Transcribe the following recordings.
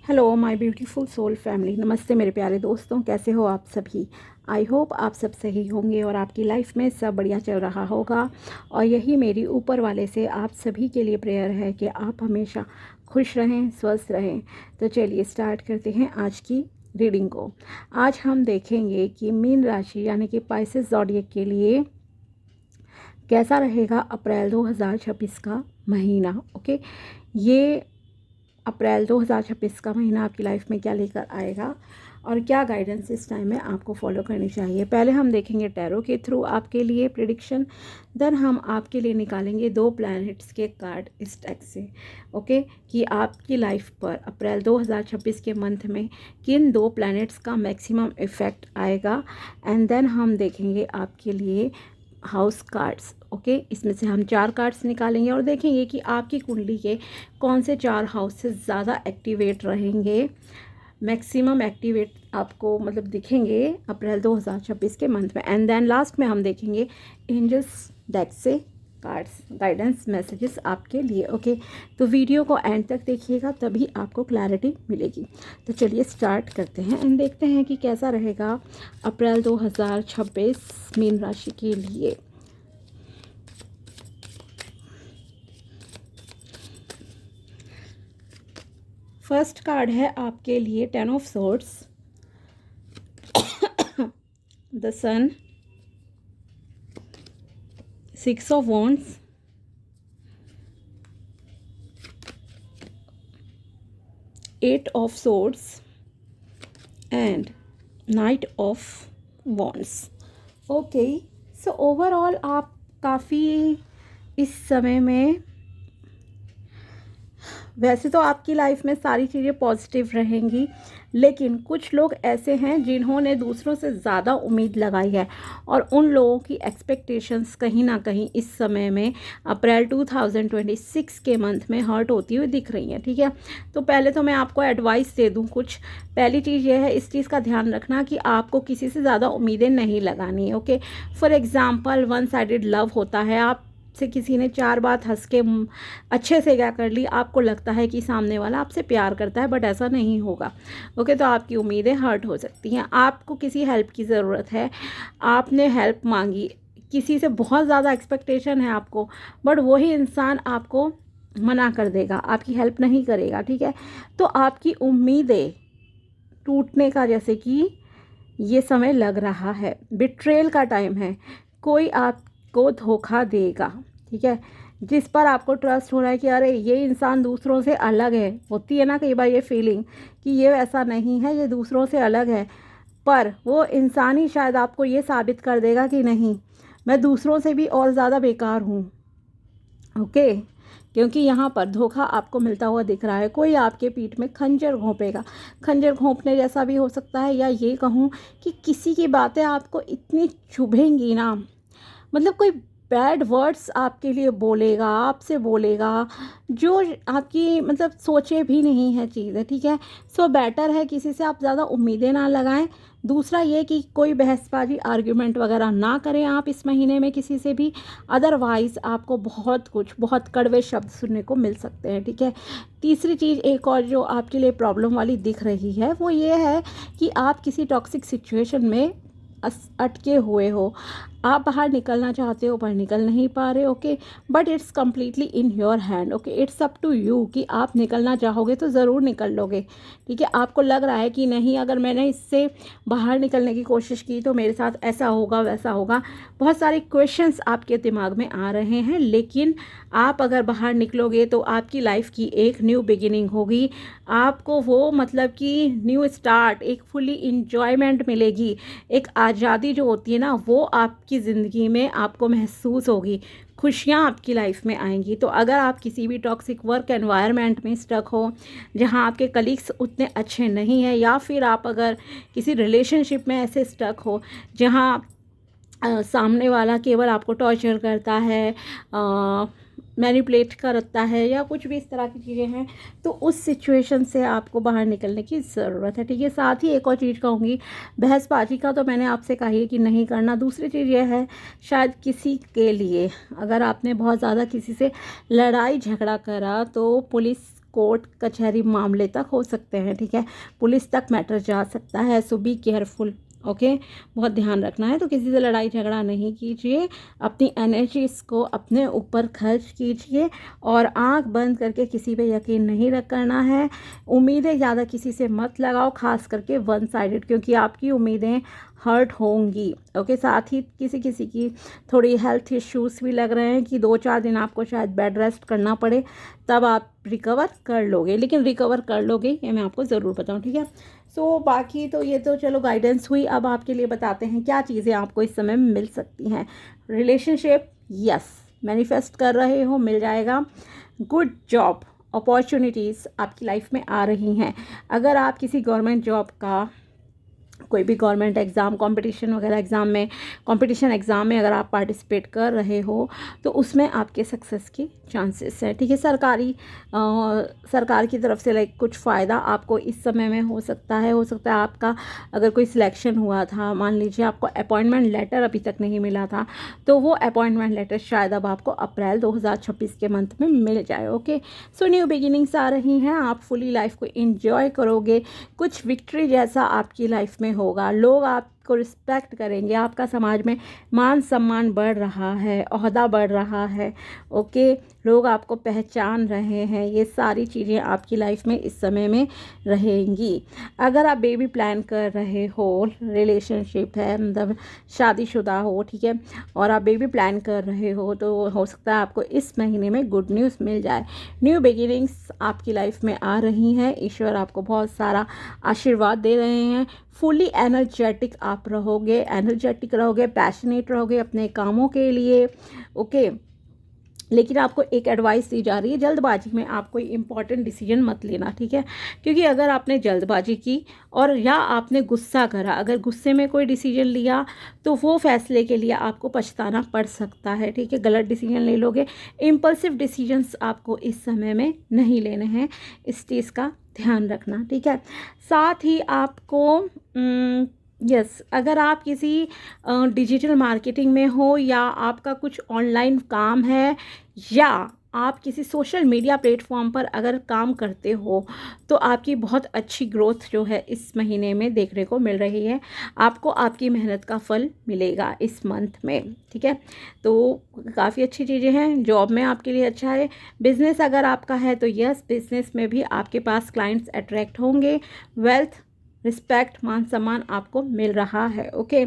Hello my beautiful soul family. नमस्ते मेरे प्यारे दोस्तों, कैसे हो आप सभी। आई होप आप सब सही होंगे और आपकी लाइफ में सब बढ़िया चल रहा होगा। और यही मेरी ऊपर वाले से आप सभी के लिए प्रेयर है कि आप हमेशा खुश रहें, स्वस्थ रहें। तो चलिए स्टार्ट करते हैं आज की रीडिंग को। आज हम देखेंगे कि मीन राशि यानी कि पाइसेस ज़ोडिएक के लिए कैसा रहेगा अप्रैल 2026 का महीना। ओके, ये अप्रैल 2026 का महीना आपकी लाइफ में क्या लेकर आएगा और क्या गाइडेंस इस टाइम में आपको फॉलो करनी चाहिए। पहले हम देखेंगे टैरो के थ्रू आपके लिए प्रिडिक्शन, देन हम आपके लिए निकालेंगे 2 प्लैनेट्स के कार्ड इस डेक से। ओके, कि आपकी लाइफ पर अप्रैल 2026 के मंथ में किन 2 प्लैनेट्स का मैक्सिमम इफ़ेक्ट आएगा। एंड देन हम देखेंगे आपके लिए हाउस कार्ड्स। ओके, इसमें से हम 4 कार्ड्स निकालेंगे और देखेंगे कि आपकी कुंडली के कौन से 4 हाउस से ज़्यादा एक्टिवेट रहेंगे, मैक्सिमम एक्टिवेट आपको मतलब दिखेंगे अप्रैल 2026 के मंथ में। एंड देन लास्ट में हम देखेंगे एंजल्स डेक से कार्ड्स, गाइडेंस मैसेजेस आपके लिए। ओके, तो वीडियो को एंड तक देखिएगा तभी आपको क्लैरिटी मिलेगी। तो चलिए स्टार्ट करते हैं एंड देखते हैं कि कैसा रहेगा अप्रैल 2026 मीन राशि के लिए। फर्स्ट कार्ड है आपके लिए 10 of swords, the sun, 6 of wands, 8 of swords and knight of wands. Okay, so overall आप काफ़ी इस समय में, वैसे तो आपकी लाइफ में सारी चीज़ें पॉजिटिव रहेंगी, लेकिन कुछ लोग ऐसे हैं जिन्होंने दूसरों से ज़्यादा उम्मीद लगाई है और उन लोगों की एक्सपेक्टेशंस कहीं ना कहीं इस समय में अप्रैल 2026 के मंथ में हर्ट होती हुई दिख रही हैं। ठीक है, तो पहले तो मैं आपको एडवाइस दे दूं कुछ। पहली चीज़ ये है, इस चीज़ का ध्यान रखना कि आपको किसी से ज़्यादा उम्मीदें नहीं लगानी है। Okay, for example one sided love होता है, आप से किसी ने 4 बात हंस के अच्छे से क्या कर ली, आपको लगता है कि सामने वाला आपसे प्यार करता है, बट ऐसा नहीं होगा। ओके, तो आपकी उम्मीदें हर्ट हो सकती हैं। आपको किसी हेल्प की ज़रूरत है, आपने हेल्प मांगी, किसी से बहुत ज़्यादा एक्सपेक्टेशन है आपको, बट वही इंसान आपको मना कर देगा, आपकी हेल्प नहीं करेगा। ठीक है, तो आपकी उम्मीदें टूटने का जैसे कि ये समय लग रहा है, बिट्रेल का टाइम है, कोई आपको धोखा देगा। ठीक है, जिस पर आपको ट्रस्ट हो रहा है कि अरे ये इंसान दूसरों से अलग है, होती है ना कई बार ये फीलिंग कि ये ऐसा नहीं है, ये दूसरों से अलग है, पर वो इंसान ही शायद आपको ये साबित कर देगा कि नहीं, मैं दूसरों से भी और ज़्यादा बेकार हूँ। ओके, क्योंकि यहाँ पर धोखा आपको मिलता हुआ दिख रहा है। कोई आपके पीठ में खंजर घोंपेगा, खंजर घोंपने जैसा भी हो सकता है, या ये कहूँ कि किसी की बातें आपको इतनी चुभेंगी ना, मतलब कोई बैड वर्ड्स आपके लिए बोलेगा, आपसे बोलेगा जो आपकी मतलब सोचे भी नहीं है चीज़ें। ठीक है, सो बेटर है किसी से आप ज़्यादा उम्मीदें ना लगाएं। दूसरा ये कि कोई बहसबाजी आर्ग्यूमेंट वगैरह ना करें आप इस महीने में किसी से भी, अदरवाइज़ आपको बहुत कुछ, बहुत कड़वे शब्द सुनने को मिल सकते हैं। ठीक है, तीसरी चीज़ एक और जो आपके लिए प्रॉब्लम वाली दिख रही है वो ये है कि आप किसी टॉक्सिक सिचुएशन में अटके हुए हो, आप बाहर निकलना चाहते हो पर निकल नहीं पा रहे। Okay, but it's completely in your hand. Okay, it's up to you कि आप निकलना चाहोगे तो ज़रूर निकल लोगे। ठीक है, आपको लग रहा है कि नहीं, अगर मैंने इससे बाहर निकलने की कोशिश की तो मेरे साथ ऐसा होगा वैसा होगा, बहुत सारे क्वेश्चंस आपके दिमाग में आ रहे हैं, लेकिन आप अगर बाहर निकलोगे तो आपकी लाइफ की एक न्यू बिगिनिंग होगी, आपको वो मतलब कि न्यू स्टार्ट, एक फुली इंजॉयमेंट मिलेगी, एक आज़ादी जो होती है ना वो आपकी ज़िंदगी में आपको महसूस होगी, खुशियाँ आपकी लाइफ में आएंगी। तो अगर आप किसी भी टॉक्सिक वर्क एनवायरनमेंट में स्टक हो जहाँ आपके कलीग्स उतने अच्छे नहीं हैं, या फिर आप अगर किसी रिलेशनशिप में ऐसे स्टक हो जहाँ सामने वाला केवल आपको टॉर्चर करता है, मैनिपुलेट करता है, या कुछ भी इस तरह की चीज़ें हैं, तो उस सिचुएशन से आपको बाहर निकलने की ज़रूरत है। ठीक है, साथ ही एक और चीज़ कहूँगी, बहसबाजी का तो मैंने आपसे कही है कि नहीं करना। दूसरी चीज़ यह है, शायद किसी के लिए अगर आपने बहुत ज़्यादा किसी से लड़ाई झगड़ा करा तो पुलिस कोर्ट कचहरी मामले तक हो सकते हैं, ठीक है, पुलिस तक मैटर जा सकता है। सो बी केयरफुल, ओके, बहुत ध्यान रखना है। तो किसी से लड़ाई झगड़ा नहीं कीजिए, अपनी एनर्जीज को अपने ऊपर खर्च कीजिए और आंख बंद करके किसी पे यकीन नहीं करना है। उम्मीदें ज़्यादा किसी से मत लगाओ, खास करके वन साइडेड, क्योंकि आपकी उम्मीदें हर्ट होंगी। ओके, साथ ही किसी किसी की थोड़ी हेल्थ इश्यूज़ भी लग रहे हैं कि 2-4 दिन आपको शायद बेड रेस्ट करना पड़े, तब आप रिकवर कर लोगे, लेकिन रिकवर कर लोगे ये मैं आपको ज़रूर बताऊँ, ठीक है। सो बाकी तो ये तो चलो गाइडेंस हुई। अब आपके लिए बताते हैं क्या चीज़ें आपको इस समय मिल सकती हैं। रिलेशनशिप, यस, मैनिफेस्ट कर रहे हो, मिल जाएगा। गुड जॉब अपॉर्चुनिटीज़ आपकी लाइफ में आ रही हैं। अगर आप किसी गवर्नमेंट जॉब का कोई भी गवर्नमेंट एग्ज़ाम, कंपटीशन वगैरह एग्ज़ाम में, कंपटीशन एग्ज़ाम में अगर आप पार्टिसिपेट कर रहे हो तो उसमें आपके सक्सेस की चांसेस है, ठीक है। सरकार की तरफ से लाइक कुछ फ़ायदा आपको इस समय में हो सकता है। आपका अगर कोई सिलेक्शन हुआ था, मान लीजिए आपको अपॉइंटमेंट लेटर अभी तक नहीं मिला था, तो वो अपॉइंटमेंट लेटर शायद अब आपको अप्रैल 2026 के मंथ में मिल जाए। ओके, सो न्यू बिगिनिंग्स आ रही हैं, आप फुली लाइफ को एंजॉय करोगे, कुछ विक्ट्री जैसा आपकी लाइफ में होगा, लोग आपको रिस्पेक्ट करेंगे, आपका समाज में मान सम्मान बढ़ रहा है, ओहदा बढ़ रहा है। ओके, लोग आपको पहचान रहे हैं, ये सारी चीज़ें आपकी लाइफ में इस समय में रहेंगी। अगर आप बेबी प्लान कर रहे हो, रिलेशनशिप है, मतलब शादीशुदा हो, ठीक है, और आप बेबी प्लान कर रहे हो, तो हो सकता है आपको इस महीने में गुड न्यूज़ मिल जाए। न्यू बिगिनिंग्स आपकी लाइफ में आ रही हैं, ईश्वर आपको बहुत सारा आशीर्वाद दे रहे हैं। फुली एनर्जेटिक आप रहोगे, पैशनेट रहोगे अपने कामों के लिए। ओके, लेकिन आपको एक एडवाइस दी जा रही है, जल्दबाजी में आप कोई इंपॉर्टेंट डिसीजन मत लेना, ठीक है, क्योंकि अगर आपने जल्दबाजी की और या आपने गुस्सा करा, अगर गुस्से में कोई डिसीजन लिया तो वो फैसले के लिए आपको पछताना पड़ सकता है, ठीक है। गलत डिसीजन ले लोगे। इम्पल्सिव डिसीजंस आपको इस समय में नहीं लेने हैं, इस चीज़ का ध्यान रखना, ठीक है। साथ ही आपको यस, अगर आप किसी डिजिटल मार्केटिंग में हो, या आपका कुछ ऑनलाइन काम है, या आप किसी सोशल मीडिया प्लेटफॉर्म पर अगर काम करते हो, तो आपकी बहुत अच्छी ग्रोथ जो है इस महीने में देखने को मिल रही है। आपको आपकी मेहनत का फल मिलेगा इस मंथ में, ठीक है। तो काफ़ी अच्छी चीज़ें हैं। जॉब में आपके लिए अच्छा है। बिज़नेस अगर आपका है तो यस, बिज़नेस में भी आपके पास क्लाइंट्स अट्रैक्ट होंगे। वेल्थ, रिस्पेक्ट, मान सम्मान आपको मिल रहा है। ओके,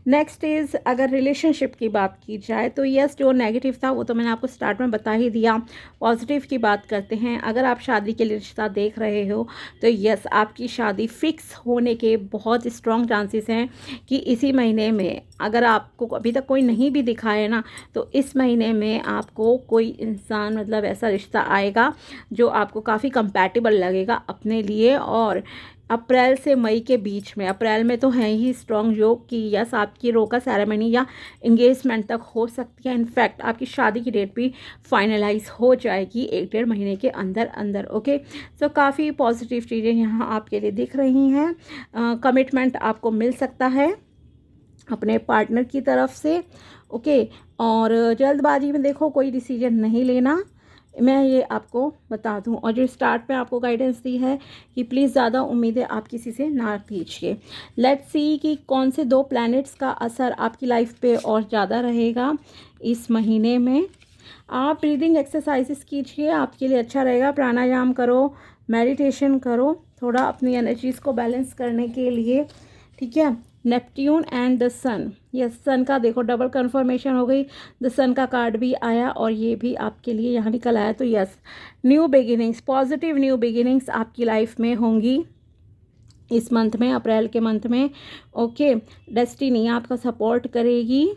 नेक्स्ट इज़ अगर रिलेशनशिप की बात की जाए तो यस, जो नेगेटिव था वो तो मैंने आपको स्टार्ट में बता ही दिया। पॉजिटिव की बात करते हैं। अगर आप शादी के लिए रिश्ता देख रहे हो तो यस, आपकी शादी फिक्स होने के बहुत स्ट्रॉन्ग चांसेस हैं कि इसी महीने में, अगर आपको अभी तक कोई नहीं भी दिखा है ना, तो इस महीने में आपको कोई इंसान, मतलब ऐसा रिश्ता आएगा जो आपको काफ़ी कंपैटिबल लगेगा अपने लिए। और अप्रैल से मई के बीच में, अप्रैल में तो है ही स्ट्रॉन्ग योग की यस, आपकी रोका सेरेमनी या इंगेजमेंट तक हो सकती है। इनफैक्ट आपकी शादी की डेट भी फाइनलाइज हो जाएगी 1-1.5 महीने के अंदर अंदर। ओके, सो काफ़ी पॉजिटिव चीज़ें यहाँ आपके लिए दिख रही हैं। कमिटमेंट आपको मिल सकता है अपने पार्टनर की तरफ से। ओके, और जल्दबाजी में देखो कोई डिसीजन नहीं लेना, मैं ये आपको बता दूं। और जो स्टार्ट में आपको गाइडेंस दी है कि प्लीज़ ज़्यादा उम्मीदें आप किसी से ना कीजिए। लेट्स सी कि कौन से 2 प्लैनेट्स का असर आपकी लाइफ पे और ज़्यादा रहेगा इस महीने में। आप ब्रीदिंग एक्सरसाइजेस कीजिए, आपके लिए अच्छा रहेगा। प्राणायाम करो, मेडिटेशन करो, थोड़ा अपनी एनर्जीज़ को बैलेंस करने के लिए, ठीक है। Neptune and the sun, yes, sun का देखो डबल कंफर्मेशन हो गई, द सन का कार्ड भी आया और ये भी आपके लिए यहाँ निकल आया। तो yes, new beginnings, positive new beginnings आपकी लाइफ में होंगी इस मंथ में, अप्रैल के मंथ में। ओके, डेस्टिनी आपका सपोर्ट करेगी।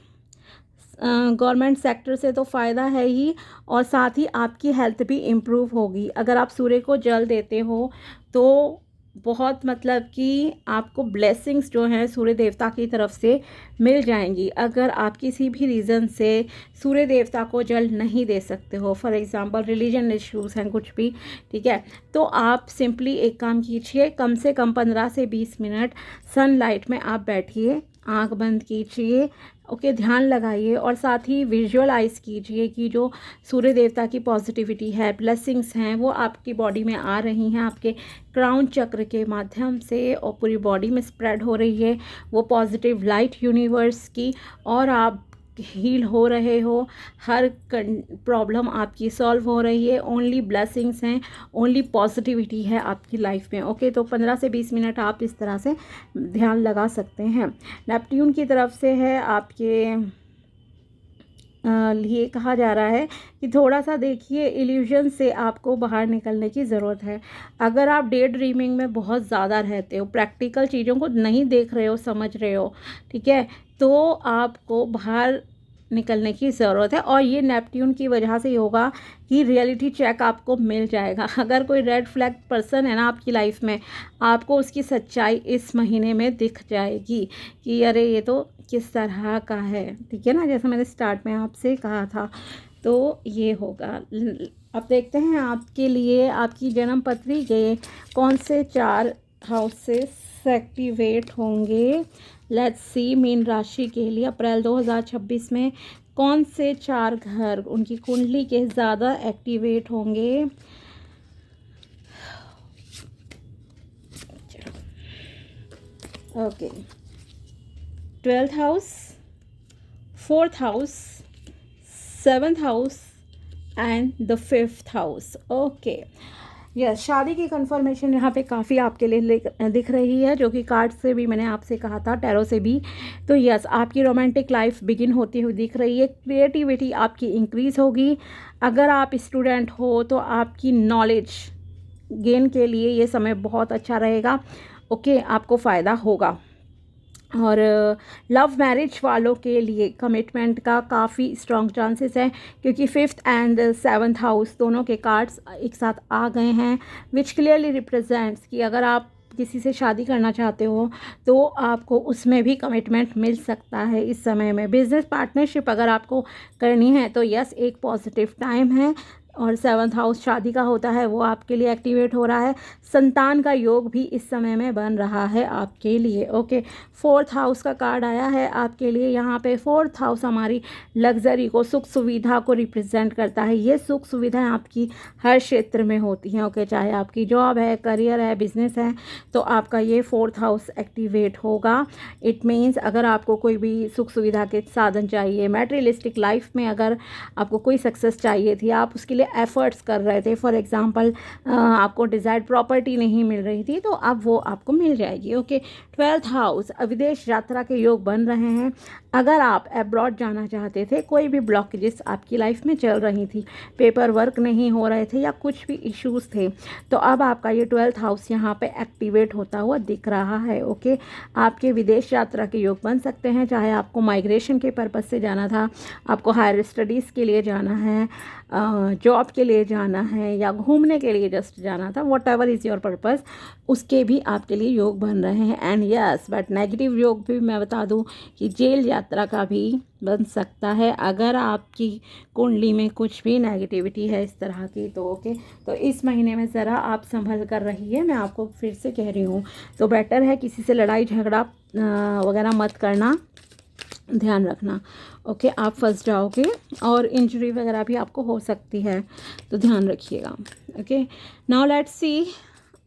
गवर्नमेंट सेक्टर से तो फ़ायदा है ही, और साथ ही आपकी हेल्थ भी इम्प्रूव होगी। अगर आप सूर्य को जल देते हो तो बहुत, मतलब कि आपको ब्लेसिंग्स जो हैं सूर्य देवता की तरफ से मिल जाएंगी। अगर आप किसी भी रीज़न से सूर्य देवता को जल नहीं दे सकते हो, फॉर एग्ज़ाम्पल रिलीजन इश्यूज़ हैं कुछ भी, ठीक है, तो आप सिंपली एक काम कीजिए, कम से कम 15 से 20 मिनट सनलाइट में आप बैठिए, आंख बंद कीजिए, ओके, ध्यान लगाइए और साथ ही विजुअलाइज कीजिए कि जो सूर्य देवता की पॉजिटिविटी है, ब्लेसिंग्स हैं, वो आपकी बॉडी में आ रही हैं, आपके क्राउन चक्र के माध्यम से और पूरी बॉडी में स्प्रेड हो रही है वो पॉजिटिव लाइट यूनिवर्स की, और आप हील हो रहे हो, हर प्रॉब्लम आपकी सॉल्व हो रही है, ओनली ब्लेसिंग्स हैं, ओनली पॉजिटिविटी है आपकी लाइफ में। ओके, तो 15 से 20 मिनट आप इस तरह से ध्यान लगा सकते हैं। नेपट्यून की तरफ से है आपके लिए कहा जा रहा है कि थोड़ा सा देखिए, इल्यूजन से आपको बाहर निकलने की ज़रूरत है। अगर आप डे ड्रीमिंग में बहुत ज़्यादा रहते हो, प्रैक्टिकल चीज़ों को नहीं देख रहे हो, समझ रहे हो, ठीक है, तो आपको बाहर निकलने की ज़रूरत है। और ये नेपट्यून की वजह से ही होगा कि रियलिटी चेक आपको मिल जाएगा। अगर कोई रेड फ्लैग पर्सन है ना आपकी लाइफ में, आपको उसकी सच्चाई इस महीने में दिख जाएगी कि अरे ये तो किस तरह का है, ठीक है ना, जैसे मैंने स्टार्ट में आपसे कहा था। तो ये होगा। अब देखते हैं आपके लिए आपकी जन्म पत्री के कौन से 4 हाउसेस एक्टिवेट होंगे। लेट्स सी, मीन राशि के लिए अप्रैल 2026 में कौन से 4 घर उनकी कुंडली के ज़्यादा एक्टिवेट होंगे। Okay, 12th house, 4th house, 7th house and the 5th house. Okay, yes, शादी की कंफर्मेशन यहाँ पे काफ़ी आपके लिए दिख रही है, जो कि कार्ड से भी मैंने आपसे कहा था, टैरो से भी। तो यस, आपकी रोमांटिक लाइफ बिगिन होती हुई दिख रही है। क्रिएटिविटी आपकी इंक्रीज़ होगी। अगर आप स्टूडेंट हो तो आपकी नॉलेज गेन के लिए ये समय बहुत अच्छा रहेगा। ओके, आपको फ़ायदा होगा। और लव मैरिज वालों के लिए कमिटमेंट का काफ़ी स्ट्रॉन्ग चांसेस है, क्योंकि 5th एंड 7th हाउस दोनों के कार्ड्स एक साथ आ गए हैं, विच क्लियरली रिप्रेजेंट्स कि अगर आप किसी से शादी करना चाहते हो तो आपको उसमें भी कमिटमेंट मिल सकता है इस समय में। बिजनेस पार्टनरशिप अगर आपको करनी है तो यस, एक पॉजिटिव टाइम है। और 7th हाउस शादी का होता है, वो आपके लिए एक्टिवेट हो रहा है। संतान का योग भी इस समय में बन रहा है आपके लिए। ओके, 4th हाउस का कार्ड आया है आपके लिए। यहाँ पे 4th हाउस हमारी लग्जरी को, सुख सुविधा को रिप्रेजेंट करता है। ये सुख सुविधाएं आपकी हर क्षेत्र में होती हैं। ओके, चाहे आपकी जॉब है, करियर है, बिजनेस है, तो आपका ये 4th हाउस एक्टिवेट होगा। इट मीन्स अगर आपको कोई भी सुख सुविधा के साधन चाहिए, मैटेरियलिस्टिक लाइफ में अगर आपको कोई सक्सेस चाहिए थी, आप उसके लिए एफर्ट्स कर रहे थे, फॉर एग्जांपल आपको डिज़ायर्ड प्रॉपर्टी नहीं मिल रही थी, तो अब वो आपको मिल जाएगी। ओके, 12th हाउस, विदेश यात्रा के योग बन रहे हैं। अगर आप अब्रॉड जाना चाहते थे, कोई भी ब्लॉकेजेस आपकी लाइफ में चल रही थी, पेपर वर्क नहीं हो रहे थे या कुछ भी इश्यूज थे, तो अब आपका ये 12th हाउस यहाँ पे एक्टिवेट होता हुआ दिख रहा है। ओके, आपके विदेश यात्रा के योग बन सकते हैं, चाहे आपको माइग्रेशन के पर्पज़ से जाना था, आपको हायर स्टडीज़ के लिए जाना है, जॉब के लिए जाना है, या घूमने के लिए जस्ट जाना था, what ever is your purpose, उसके भी आपके लिए योग बन रहे हैं। एंड यस, बट नेगेटिव योग भी मैं बता दूं कि जेल यात्रा का भी बन सकता है अगर आपकी कुंडली में कुछ भी नेगेटिविटी है इस तरह की। तो ओके, तो इस महीने में ज़रा आप संभल कर रहिए, मैं आपको फिर से कह रही हूँ। तो बेटर है किसी से लड़ाई झगड़ा वगैरह मत करना, ध्यान रखना। ओके, आप फंस जाओगे और इंजरी वगैरह भी आपको हो सकती है, तो ध्यान रखिएगा। ओके, नाउ लेट्स सी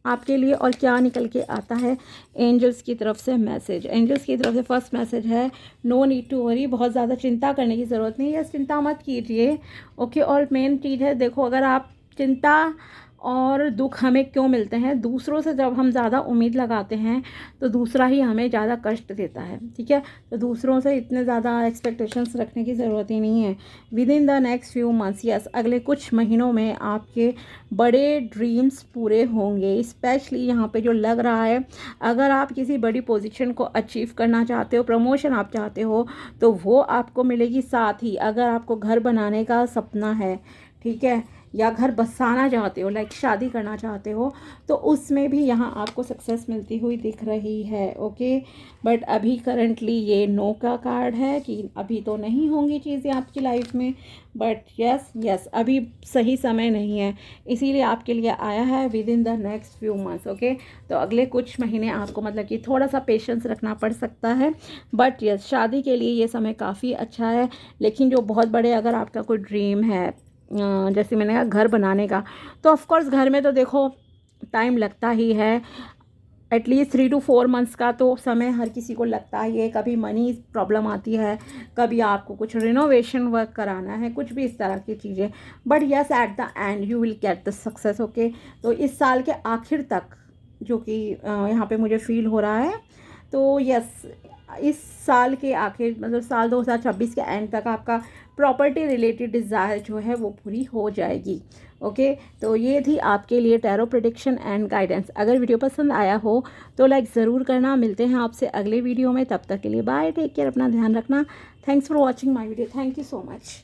आपके लिए और क्या निकल के आता है एंजल्स की तरफ से मैसेज। एंजल्स की तरफ से फर्स्ट मैसेज है, नो नीड टू वरी, बहुत ज़्यादा चिंता करने की ज़रूरत नहीं है, चिंता मत कीजिए। ओके, और मेन चीज़ है, देखो, अगर आप चिंता और दुख हमें क्यों मिलते हैं, दूसरों से जब हम ज़्यादा उम्मीद लगाते हैं तो दूसरा ही हमें ज़्यादा कष्ट देता है, ठीक है। तो दूसरों से इतने ज़्यादा एक्सपेक्टेशंस रखने की ज़रूरत ही नहीं है। With in the next few months, yes, अगले कुछ महीनों में आपके बड़े ड्रीम्स पूरे होंगे। स्पेशली यहाँ पे जो लग रहा है, अगर आप किसी बड़ी पोजीशन को अचीव करना चाहते हो, प्रमोशन आप चाहते हो, तो वो आपको मिलेगी। साथ ही अगर आपको घर बनाने का सपना है, ठीक है, या घर बसाना चाहते हो, लाइक शादी करना चाहते हो, तो उसमें भी यहाँ आपको सक्सेस मिलती हुई दिख रही है। ओके, बट अभी करंटली ये नो का कार्ड है कि अभी तो नहीं होंगी चीज़ें आपकी लाइफ में, बट यस अभी सही समय नहीं है, इसीलिए आपके लिए आया है with in the next few months. Okay, तो अगले कुछ महीने आपको मतलब कि थोड़ा सा पेशेंस रखना पड़ सकता है, बट यस शादी के लिए ये समय काफ़ी अच्छा है। लेकिन जो बहुत बड़े अगर आपका कोई ड्रीम है, जैसे मैंने कहा घर बनाने का, तो ऑफकोर्स घर में तो देखो टाइम लगता ही है, एटलीस्ट 3 to 4 मंथ्स का तो समय हर किसी को लगता ही है। कभी मनी प्रॉब्लम आती है, कभी आपको कुछ रिनोवेशन वर्क कराना है, कुछ भी इस तरह की चीज़ें, but yes at the end you will get the success. Okay, तो इस साल के आखिर तक, जो कि यहाँ पे मुझे फील हो रहा है, तो यस इस साल के आखिर मतलब साल 2026 के एंड तक आपका प्रॉपर्टी रिलेटेड डिज़ायर जो है वो पूरी हो जाएगी। ओके, तो ये थी आपके लिए टैरो प्रेडिक्शन एंड गाइडेंस। अगर वीडियो पसंद आया हो तो लाइक ज़रूर करना। मिलते हैं आपसे अगले वीडियो में, तब तक के लिए बाय, टेक केयर, अपना ध्यान रखना। Thanks for watching my video, thank you so much.